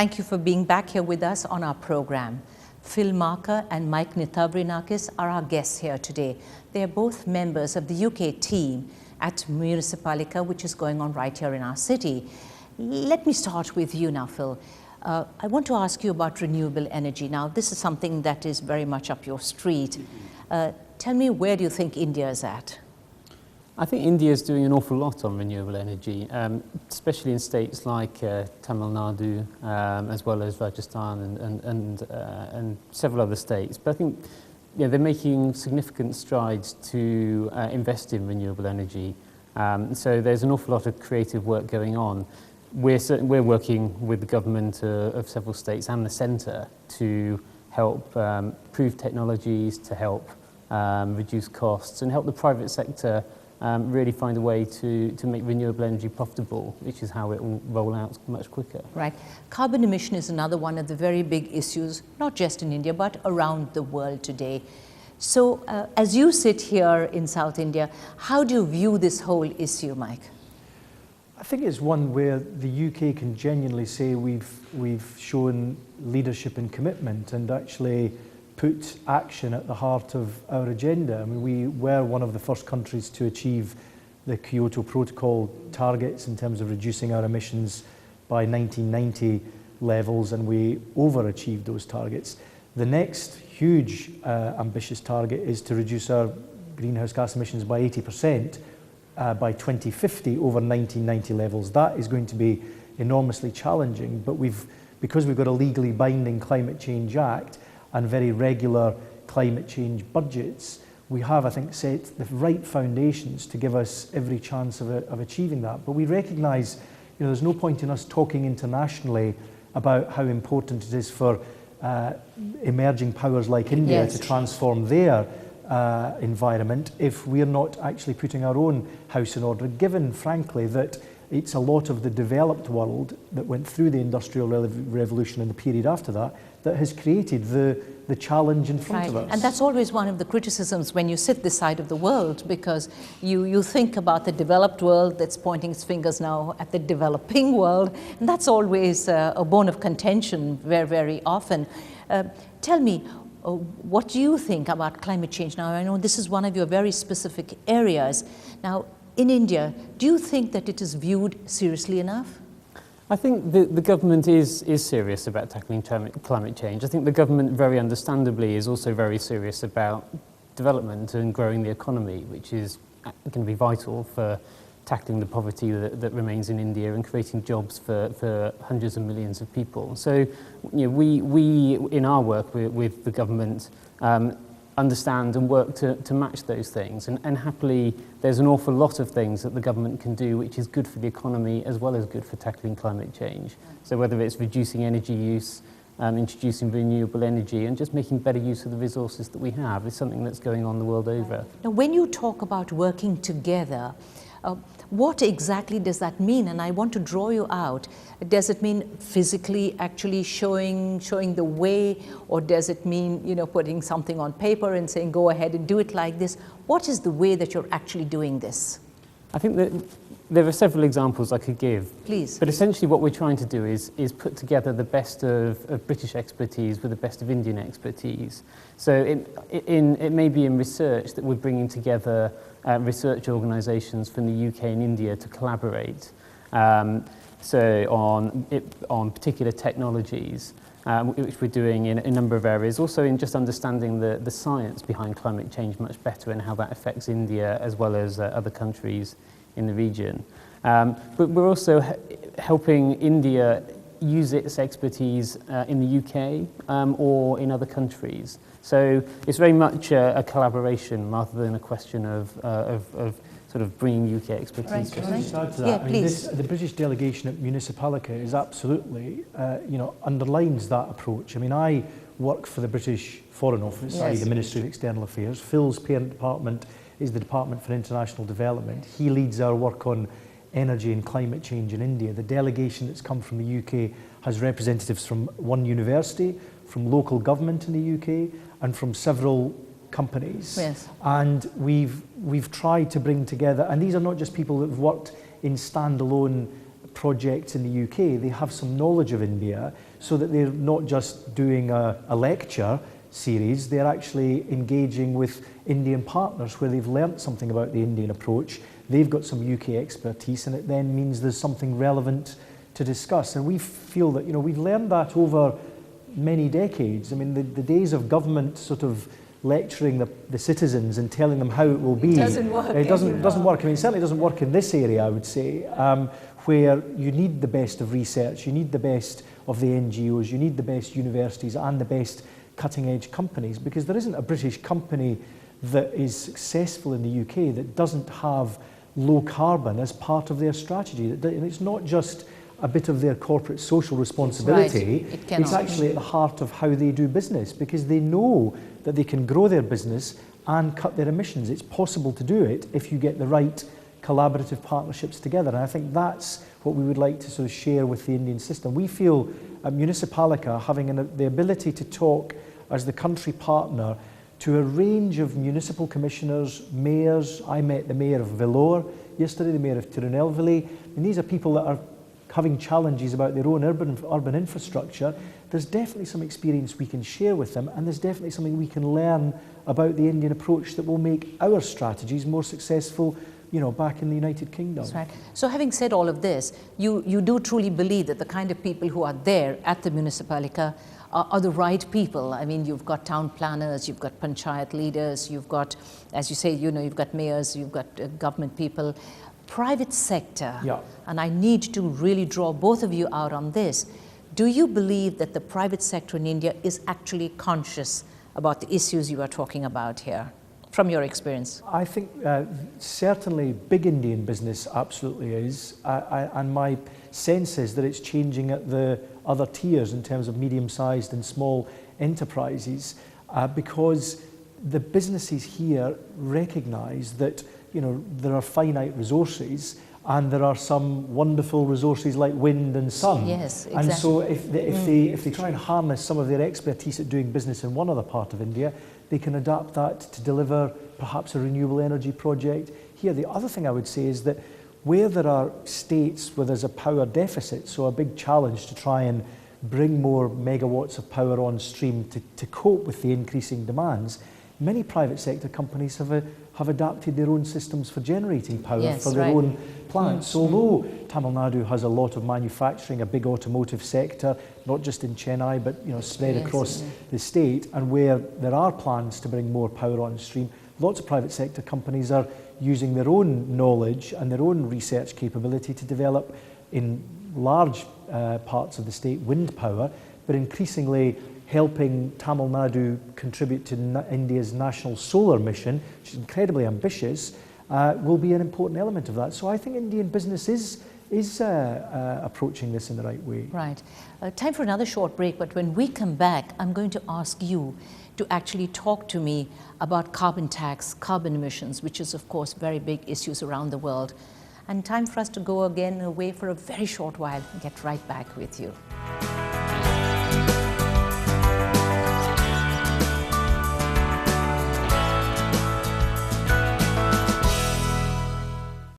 Thank you for being back here with us on our program. Phil Marker and Mike Nithavrianakis are our guests here today. They are both members of the UK team at Municipalika, which is going on right here in our city. Let me start with you now, Phil. I want to ask you about renewable energy. Now, this is something that is very much up your street. Tell me, where do you think India is at? I think India is doing an awful lot on renewable energy, especially in states like Tamil Nadu, as well as Rajasthan and several other states. But I think they're making significant strides to invest in renewable energy. So there's an awful lot of creative work going on. We're working with the government of several states and the centre to help prove technologies, to help reduce costs and help the private sector really find a way to make renewable energy profitable, which is how it will roll out much quicker. Right. Carbon emission is another one of the very big issues, not just in India, but around the world today. So as you sit here in South India, how do you view this whole issue, Mike? I think it's one where the UK can genuinely say we've shown leadership and commitment and actually put action at the heart of our agenda. I mean, we were one of the first countries to achieve the Kyoto Protocol targets in terms of reducing our emissions by 1990 levels, and we overachieved those targets. The next huge ambitious target is to reduce our greenhouse gas emissions by 80% by 2050 over 1990 levels. That is going to be enormously challenging, but because we've got a legally binding Climate Change Act and very regular climate change budgets, we have, I think, set the right foundations to give us every chance of achieving that. But we recognise, there's no point in us talking internationally about how important it is for emerging powers like India to transform their environment if we're not actually putting our own house in order, given, frankly, that it's a lot of the developed world that went through the Industrial Revolution and the period after that that has created the challenge in front of us. And that's always one of the criticisms when you sit this side of the world, because you think about the developed world that's pointing its fingers now at the developing world, and that's always a bone of contention very, very often. Tell me, what do you think about climate change? Now, I know this is one of your very specific areas. Now, in India, do you think that it is viewed seriously enough? I think the government is serious about tackling climate change. I think the government, very understandably, is also very serious about development and growing the economy, which is going to be vital for tackling the poverty that remains in India and creating jobs for hundreds of millions of people. So, we in our work with the government understand and work to match those things. And happily, there's an awful lot of things that the government can do which is good for the economy as well as good for tackling climate change. So whether it's reducing energy use, introducing renewable energy, and just making better use of the resources that we have is something that's going on the world over. Now, when you talk about working together, what exactly does that mean? And I want to draw you out. Does it mean physically actually showing the way, or does it mean, putting something on paper and saying, go ahead and do it like this? What is the way that you're actually doing this? I think that there are several examples I could give. Please. But essentially what we're trying to do is put together the best of British expertise with the best of Indian expertise. So it may be in research that we're bringing together research organisations from the UK and India to collaborate. So on particular technologies, which we're doing in a number of areas. Also in just understanding the science behind climate change much better and how that affects India as well as other countries in the region. But we're also helping India use its expertise in the UK or in other countries. So it's very much a collaboration rather than a question of sort of bringing UK expertise. Can I just add to that? Yeah, I mean, the British delegation at Municipalika is absolutely, underlines that approach. I mean, I work for the British Foreign Office, i.e. the Ministry of External Affairs. Phil's parent department is the Department for International Development. He leads our work on energy and climate change in India. The delegation that's come from the UK has representatives from one university, from local government in the UK, and from several companies. Yes. And we've tried to bring together, and these are not just people that have worked in standalone projects in the UK, they have some knowledge of India. so that they're not just doing a lecture series, they're actually engaging with Indian partners where they've learnt something about the Indian approach, they've got some UK expertise, and it then means there's something relevant to discuss. And we feel that, we've learned that over many decades. I mean, the days of government sort of lecturing the citizens and telling them how it will be. It doesn't work. It doesn't work. I mean, it certainly doesn't work in this area, I would say, where you need the best of research, you need the best of the NGOs, you need the best universities and the best cutting-edge companies, because there isn't a British company that is successful in the UK that doesn't have low carbon as part of their strategy. And it's not just a bit of their corporate social responsibility. Right. It's actually at the heart of how they do business, because they know that they can grow their business and cut their emissions. It's possible to do it if you get the right collaborative partnerships together. And I think that's what we would like to sort of share with the Indian system. We feel at Municipalika having the ability to talk as the country partner to a range of municipal commissioners, mayors. I met the mayor of Vellore yesterday, the mayor of Tirunelveli, and these are people that are having challenges about their own urban infrastructure. There's definitely some experience we can share with them, and there's definitely something we can learn about the Indian approach that will make our strategies more successful, back in the United Kingdom. That's right. So having said all of this, you do truly believe that the kind of people who are there at the Municipalika are the right people. I mean, you've got town planners, you've got panchayat leaders, you've got, as you say, you've got mayors, you've got government people, private sector. Yeah. And I need to really draw both of you out on this. Do you believe that the private sector in India is actually conscious about the issues you are talking about here, from your experience? I think certainly big Indian business absolutely is, and my sense is that it's changing at the other tiers in terms of medium-sized and small enterprises, because the businesses here recognise that there are finite resources, and there are some wonderful resources like wind and sun. Yes, exactly. And so if they try and harness some of their expertise at doing business in one other part of India, they can adapt that to deliver perhaps a renewable energy project here. The other thing I would say is that where there are states where there's a power deficit, so a big challenge to try and bring more megawatts of power on stream to cope with the increasing demands, many private sector companies have adapted their own systems for generating power for their own plants. So although Tamil Nadu has a lot of manufacturing, a big automotive sector, not just in Chennai, but spread across the state, and where there are plans to bring more power on stream, lots of private sector companies are using their own knowledge and their own research capability to develop in large parts of the state wind power, but increasingly helping Tamil Nadu contribute to India's national solar mission, which is incredibly ambitious, will be an important element of that. So I think Indian business is approaching this in the right way. Right. Time for another short break, but when we come back, I'm going to ask you to actually talk to me about carbon tax, carbon emissions, which is of course very big issues around the world. And time for us to go again away for a very short while and get right back with you.